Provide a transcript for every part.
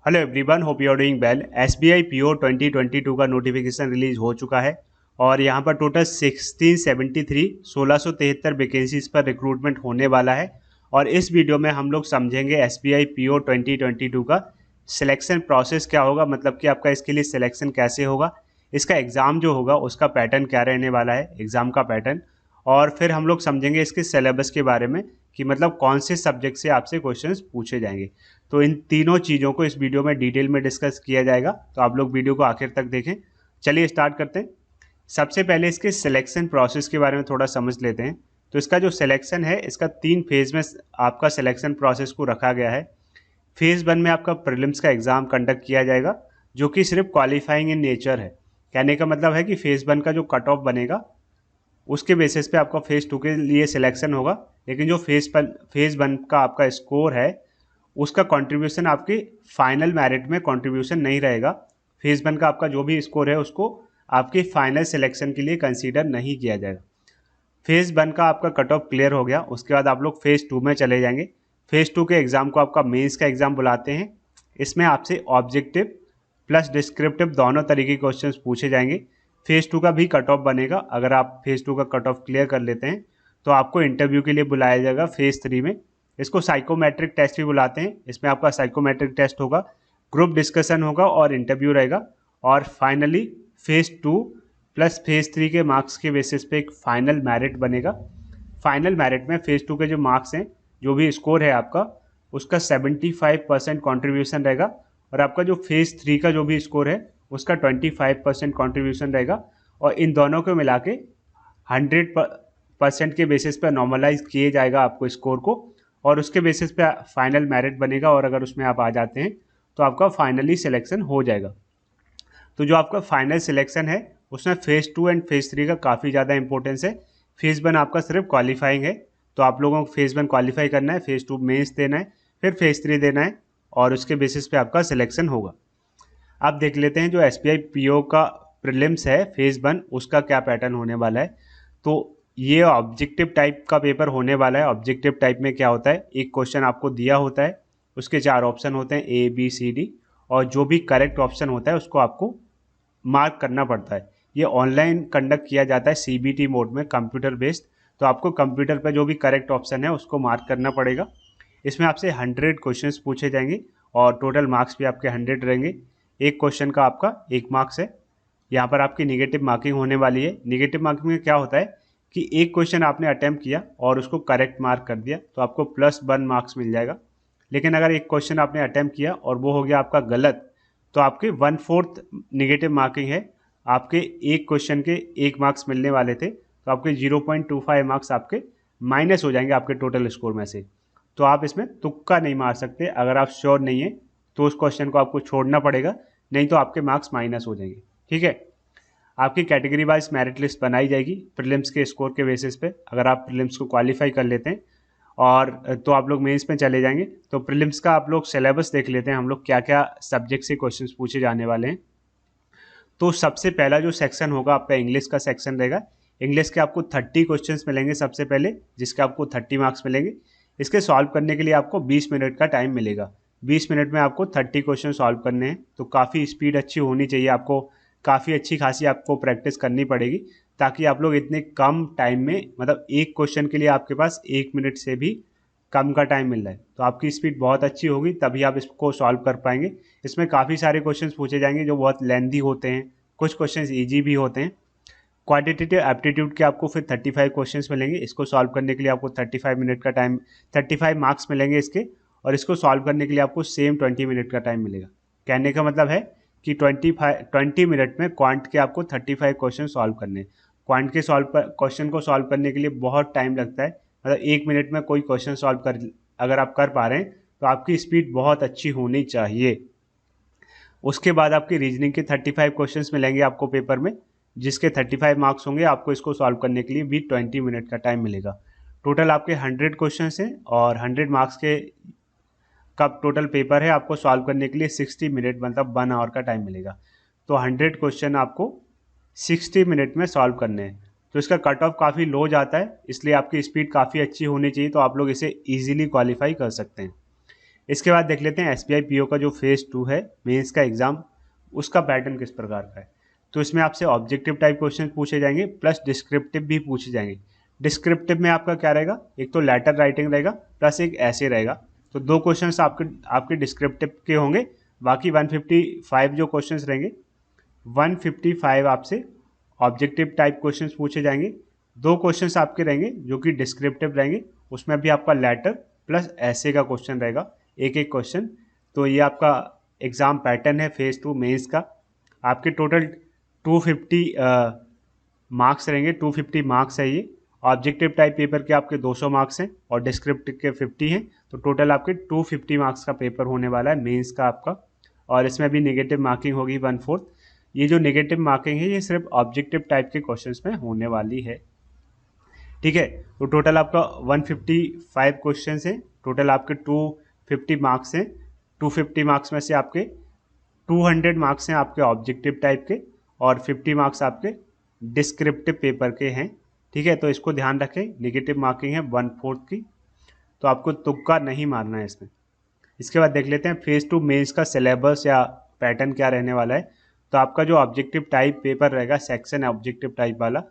Hello everyone, hope you are doing well. SBI PO 2022 का notification release हो चुका है और यहाँ पर टोटल 1673 वैकेंसीज पर रिक्रूटमेंट होने वाला है। और इस वीडियो में हम लोग समझेंगे एसबीआई पीओ 2022 का सिलेक्शन प्रोसेस क्या होगा, मतलब कि आपका इसके लिए सिलेक्शन कैसे होगा, इसका एग्ज़ाम जो होगा उसका पैटर्न क्या रहने वाला है, एग्ज़ाम का पैटर्न। और फिर हम लोग समझेंगे इसके सिलेबस के बारे में कि मतलब कौन से सब्जेक्ट से आपसे क्वेश्चंस पूछे जाएंगे। तो इन तीनों चीज़ों को इस वीडियो में डिटेल में डिस्कस किया जाएगा, तो आप लोग वीडियो को आखिर तक देखें। चलिए स्टार्ट करते हैं। सबसे पहले इसके सिलेक्शन प्रोसेस के बारे में थोड़ा समझ लेते हैं। तो इसका जो सिलेक्शन है, इसका 3 फेज़ में आपका सिलेक्शन प्रोसेस को रखा गया है। फेज़ 1 में आपका प्रीलिम्स का एग्ज़ाम कंडक्ट किया जाएगा, जो कि सिर्फ क्वालिफाइंग इन नेचर है। कहने का मतलब है कि फेज़ 1 का जो कट ऑफ बनेगा उसके बेसिस पे आपका फेज़ 2 के लिए सिलेक्शन होगा, लेकिन जो फेज़ 1 का आपका स्कोर है उसका कंट्रीब्यूशन आपके फाइनल मेरिट में कंट्रीब्यूशन नहीं रहेगा। फेज़ 1 का आपका जो भी स्कोर है उसको आपके फाइनल सिलेक्शन के लिए कंसीडर नहीं किया जाएगा। फेज़ 1 का आपका कट ऑफ क्लियर हो गया, उसके बाद आप लोग फेज़ 2 में चले जाएंगे। फेज़ 2 के एग्ज़ाम को आपका मेंस का एग्ज़ाम बुलाते हैं। इसमें आपसे ऑब्जेक्टिव प्लस डिस्क्रिप्टिव दोनों तरीके के क्वेश्चंस पूछे जाएंगे। फेज़ 2 का भी कट ऑफ बनेगा। अगर आप फेज़ 2 का कट ऑफ क्लियर कर लेते हैं तो आपको इंटरव्यू के लिए बुलाया जाएगा फेज़ 3 में। इसको साइकोमेट्रिक टेस्ट भी बुलाते हैं। इसमें आपका साइकोमेट्रिक टेस्ट होगा, ग्रुप डिस्कशन होगा और इंटरव्यू रहेगा। और फाइनली फेज़ 2 प्लस फेज़ 3 के मार्क्स के बेसिस पे एक फाइनल मेरिट बनेगा। फाइनल मेरिट में फेज़ 2 के जो मार्क्स हैं, जो भी स्कोर है आपका, उसका 75% कॉन्ट्रीब्यूशन रहेगा। और आपका जो फेज़ 3 का जो भी स्कोर है उसका 25% कॉन्ट्रीब्यूशन रहेगा। और इन दोनों को मिला के 100% के बेसिस पर नॉर्मलाइज किए जाएगा आपको स्कोर को, और उसके बेसिस पे फाइनल मेरिट बनेगा। और अगर उसमें आप आ जाते हैं तो आपका फाइनली सिलेक्शन हो जाएगा। तो जो आपका फाइनल सिलेक्शन है उसमें फेज़ 2 एंड फेज़ 3 का काफ़ी ज़्यादा इंपॉर्टेंस है। फेज़ 1 आपका सिर्फ क्वालिफाइंग है, तो आप लोगों को फेज़ 1 क्वालिफाई करना है, फेज़ 2 मेंस देना है, फिर फेज़ 3 देना है, और उसके बेसिस पे आपका सिलेक्शन होगा। अब देख लेते हैं जो एसबीआई पीओ का प्रीलिम्स है फेज़ 1, उसका क्या पैटर्न होने वाला है। तो ये ऑब्जेक्टिव टाइप का पेपर होने वाला है। ऑब्जेक्टिव टाइप में क्या होता है, एक क्वेश्चन आपको दिया होता है, उसके 4 ऑप्शन होते हैं ए बी सी डी, और जो भी करेक्ट ऑप्शन होता है उसको आपको मार्क करना पड़ता है। ये ऑनलाइन कंडक्ट किया जाता है सीबीटी मोड में, कंप्यूटर बेस्ड। तो आपको कंप्यूटर पर जो भी करेक्ट ऑप्शन है उसको मार्क करना पड़ेगा। इसमें आपसे 100 क्वेश्चंस पूछे जाएंगे और टोटल मार्क्स भी आपके 100 रहेंगे। एक क्वेश्चन का आपका 1 मार्क्स है। यहाँ पर आपकी निगेटिव मार्किंग होने वाली है। निगेटिव मार्किंग में क्या होता है कि एक क्वेश्चन आपने अटैम्प्ट किया और उसको करेक्ट मार्क कर दिया तो आपको +1 मार्क्स मिल जाएगा। लेकिन अगर एक क्वेश्चन आपने अटैम्प्ट किया और वो हो गया आपका गलत, तो आपके 1/4 निगेटिव मार्किंग है। आपके एक क्वेश्चन के 1 मार्क्स मिलने वाले थे, तो आपके 0.25 मार्क्स आपके माइनस हो जाएंगे आपके टोटल स्कोर में से। तो आप इसमें तुक्का नहीं मार सकते। अगर आप श्योर नहीं है तो उस क्वेश्चन को आपको छोड़ना पड़ेगा, नहीं तो आपके मार्क्स माइनस हो जाएंगे। ठीक है। आपकी कैटेगरी वाइज मेरिट लिस्ट बनाई जाएगी प्रीलिम्स के स्कोर के बेसिस पे। अगर आप प्रीलिम्स को क्वालिफाई कर लेते हैं और तो आप लोग मेंस में चले जाएंगे। तो प्रीलिम्स का आप लोग सिलेबस देख लेते हैं, हम लोग क्या क्या सब्जेक्ट से क्वेश्चंस पूछे जाने वाले हैं। तो सबसे पहला जो सेक्शन होगा आपका इंग्लिश का सेक्शन रहेगा। इंग्लिश के आपको 30 क्वेश्चंस मिलेंगे सबसे पहले, जिसके आपको 30 मार्क्स मिलेंगे। इसके सॉल्व करने के लिए आपको 20 मिनट का टाइम मिलेगा। 20 मिनट में आपको 30 क्वेश्चन सॉल्व करने हैं। तो काफ़ी स्पीड अच्छी होनी चाहिए आपको, काफ़ी अच्छी खासी आपको प्रैक्टिस करनी पड़ेगी, ताकि आप लोग इतने कम टाइम में, मतलब एक क्वेश्चन के लिए आपके पास 1 मिनट से भी कम का टाइम मिल रहा है, तो आपकी स्पीड बहुत अच्छी होगी, तभी आप इसको सॉल्व कर पाएंगे। इसमें काफ़ी सारे क्वेश्चंस पूछे जाएंगे जो बहुत लेंदी होते हैं, कुछ क्वेश्चंस इजी भी होते हैं। क्वांटिटेटिव एप्टीट्यूड के आपको फिर 35 क्वेश्चंस मिलेंगे। इसको सॉल्व करने के लिए आपको 35 मिनट का टाइम, 35 मार्क्स मिलेंगे इसके। और इसको सॉल्व करने के लिए आपको सेम 20 मिनट का टाइम मिलेगा। कहने का मतलब है कि 20 मिनट में क्वांट के आपको 35 क्वेश्चन सॉल्व करने हैं। क्वांट के क्वेश्चन को सॉल्व करने के लिए बहुत टाइम लगता है, मतलब 1 मिनट में कोई क्वेश्चन सॉल्व कर अगर आप कर पा रहे हैं तो आपकी स्पीड बहुत अच्छी होनी चाहिए। उसके बाद आपकी रीजनिंग के 35 क्वेश्चंस मिलेंगे आपको पेपर में, जिसके 35 मार्क्स होंगे। आपको इसको सॉल्व करने के लिए भी 20 मिनट का टाइम मिलेगा। टोटल आपके 100 क्वेश्चंस हैं और 100 मार्क्स के का टोटल पेपर है। आपको सॉल्व करने के लिए 60 मिनट, मतलब 1 आवर का टाइम मिलेगा। तो 100 क्वेश्चन आपको 60 मिनट में सॉल्व करने हैं। तो इसका कट ऑफ काफ़ी लो जाता है, इसलिए आपकी स्पीड काफ़ी अच्छी होनी चाहिए, तो आप लोग इसे ईजिली क्वालिफाई कर सकते हैं। इसके बाद देख लेते हैं एसबीआई पीओ का जो फेज़ 2 है मेंस का एग्ज़ाम, उसका पैटर्न किस प्रकार का है। तो इसमें आपसे ऑब्जेक्टिव टाइप क्वेश्चन पूछे जाएंगे प्लस डिस्क्रिप्टिव भी पूछे जाएंगे। डिस्क्रिप्टिव में आपका क्या रहेगा, एक तो लेटर राइटिंग रहेगा प्लस एक ऐसे रहेगा। तो 2 क्वेश्चंस आपके डिस्क्रिप्टिव के होंगे, बाकी 155 जो क्वेश्चंस रहेंगे 155 आपसे ऑब्जेक्टिव टाइप क्वेश्चंस पूछे जाएंगे। 2 क्वेश्चंस आपके रहेंगे जो कि डिस्क्रिप्टिव रहेंगे, उसमें भी आपका लेटर प्लस ऐसे का क्वेश्चन रहेगा, एक एक क्वेश्चन। तो ये आपका एग्ज़ाम पैटर्न है फेज़ 2 मेंस का। आपके टोटल 250 मार्क्स रहेंगे, 250 मार्क्स है ये। ऑब्जेक्टिव टाइप पेपर के आपके 200 मार्क्स हैं और डिस्क्रिप्टिव के 50 हैं, तो टोटल आपके 250 मार्क्स का पेपर होने वाला है मेंस का आपका। और इसमें भी नेगेटिव मार्किंग होगी 1/4। ये जो नेगेटिव मार्किंग है ये सिर्फ ऑब्जेक्टिव टाइप के क्वेश्चंस में होने वाली है, ठीक है। तो टोटल आपका 155 क्वेश्चन हैं, टोटल आपके 250 मार्क्स हैं। 250 मार्क्स में से आपके 200 मार्क्स हैं आपके ऑब्जेक्टिव टाइप के और 50 मार्क्स आपके डिस्क्रिप्टिव पेपर के हैं, ठीक है। तो इसको ध्यान रखें, नेगेटिव मार्किंग है 1/4 की, तो आपको तुक्का नहीं मारना है इसमें। इसके बाद देख लेते हैं फेज़ 2 मेंस का सिलेबस या पैटर्न क्या रहने वाला है। तो आपका जो ऑब्जेक्टिव टाइप पेपर रहेगा, सेक्शन है ऑब्जेक्टिव टाइप वाला,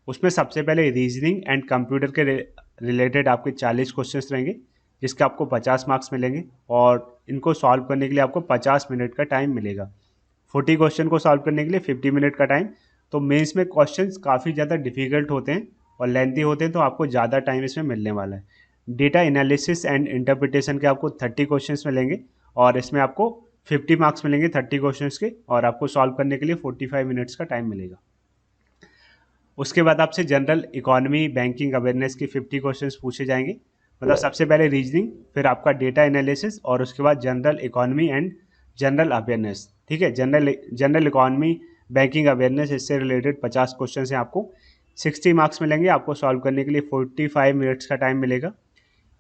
उसमें सबसे पहले रीजनिंग एंड कंप्यूटर के रिलेटेड आपके 40 क्वेश्चंस रहेंगे, जिसके आपको 50 मार्क्स मिलेंगे और इनको सॉल्व करने के लिए आपको 50 मिनट का टाइम मिलेगा। 40 क्वेश्चन को सॉल्व करने के लिए 50 मिनट का टाइम। तो मेंस में क्वेश्चंस काफ़ी ज़्यादा डिफिकल्ट होते हैं और लेंथी होते हैं, तो आपको ज़्यादा टाइम इसमें मिलने वाला है। डेटा एनालिसिस एंड इंटरप्रिटेशन के आपको 30 क्वेश्चंस मिलेंगे और इसमें आपको 50 मार्क्स मिलेंगे 30 क्वेश्चंस के, और आपको सॉल्व करने के लिए 45 मिनट्स का टाइम मिलेगा। उसके बाद आपसे जनरल इकोनॉमी बैंकिंग अवेयरनेस के 50 क्वेश्चंस पूछे जाएंगे, मतलब सबसे पहले रीजनिंग, फिर आपका डेटा एनालिसिस और उसके बाद general economy and general awareness, ठीक है। जनरल इकोनॉमी बैंकिंग अवेयरनेस, इससे रिलेटेड 50 क्वेश्चन हैं आपको, 60 मार्क्स मिलेंगे आपको सॉल्व करने के लिए, 45 मिनट्स का टाइम मिलेगा।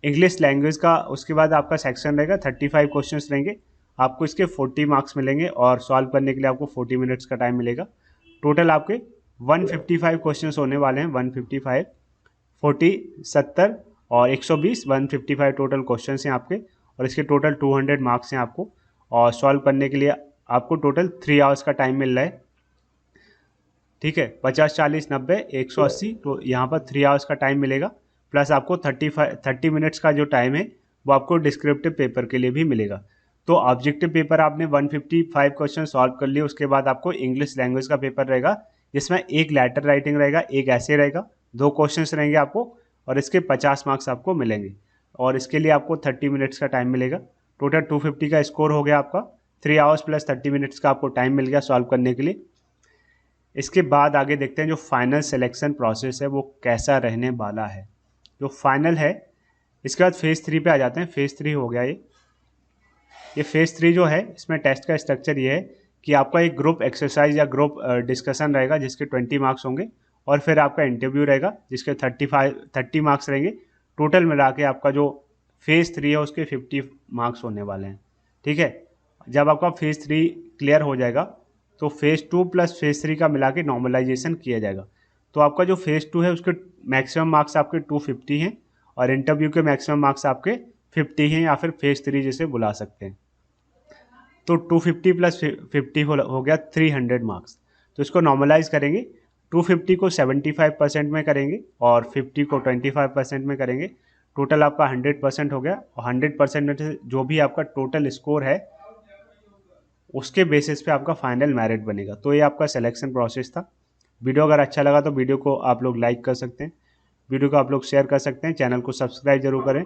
इंग्लिश लैंग्वेज का उसके बाद आपका सेक्शन रहेगा, 35 क्वेश्चंस रहेंगे, आपको इसके 40 मार्क्स मिलेंगे और सॉल्व करने के लिए आपको 40 मिनट्स का टाइम मिलेगा। टोटल आपके 155 क्वेश्चंस होने वाले हैं, 155, 40, 70 और 120, 155 टोटल क्वेश्चंस हैं आपके, और इसके टोटल 200 मार्क्स हैं आपको, और सॉल्व करने के लिए आपको टोटल 3 आवर्स का टाइम मिल रहा है, ठीक है। 50, 40, 90, 180, तो यहाँ पर 3 आवर्स का टाइम मिलेगा, प्लस आपको 30 मिनट्स का जो टाइम है वो आपको डिस्क्रिप्टिव पेपर के लिए भी मिलेगा। तो ऑब्जेक्टिव पेपर आपने 155 क्वेश्चन सॉल्व कर लिए, उसके बाद आपको इंग्लिश लैंग्वेज का पेपर रहेगा, जिसमें एक लेटर राइटिंग रहेगा, एक ऐसे रहेगा, 2 क्वेश्चंस रहेंगे आपको, और इसके 50 मार्क्स आपको मिलेंगे, और इसके लिए आपको 30 मिनट्स का टाइम मिलेगा। टोटल 250 का स्कोर हो गया आपका, 3 आवर्स प्लस 30 मिनट्स का आपको टाइम मिल गया सॉल्व करने के लिए। इसके बाद आगे देखते हैं जो फाइनल सिलेक्शन प्रोसेस है वो कैसा रहने वाला है। जो फाइनल है, इसके बाद फेज़ 3 पे आ जाते हैं। फेज़ 3 हो गया ये फेज़ 3 जो है, इसमें टेस्ट का स्ट्रक्चर ये है कि आपका एक ग्रुप एक्सरसाइज या ग्रुप डिस्कशन रहेगा जिसके 20 मार्क्स होंगे, और फिर आपका इंटरव्यू रहेगा जिसके 30 मार्क्स रहेंगे। टोटल मिला के आपका जो फेज़ 3 है उसके 50 मार्क्स होने वाले हैं, ठीक है। जब आपका फेज़ 3 क्लियर हो जाएगा तो फेज़ 2 प्लस फेज़ 3 का मिला के नॉर्मलाइजेशन किया जाएगा। तो आपका जो फेज़ 2 है उसके मैक्सिमम मार्क्स आपके 250 हैं, और इंटरव्यू के मैक्सिमम मार्क्स आपके 50 हैं, या फिर फेज़ 3 जिसे बुला सकते हैं। तो 250 प्लस 50 हो गया 300 मार्क्स। तो इसको नॉर्मलाइज करेंगे, 250 को 75% में करेंगे और 50 को 25% में करेंगे। टोटल आपका 100% हो गया, और 100% में से जो भी आपका टोटल स्कोर है उसके बेसिस पे आपका फाइनल मेरिट बनेगा। तो ये आपका सिलेक्शन प्रोसेस था। वीडियो अगर अच्छा लगा तो वीडियो को आप लोग लाइक कर सकते हैं, वीडियो को आप लोग शेयर कर सकते हैं, चैनल को सब्सक्राइब जरूर करें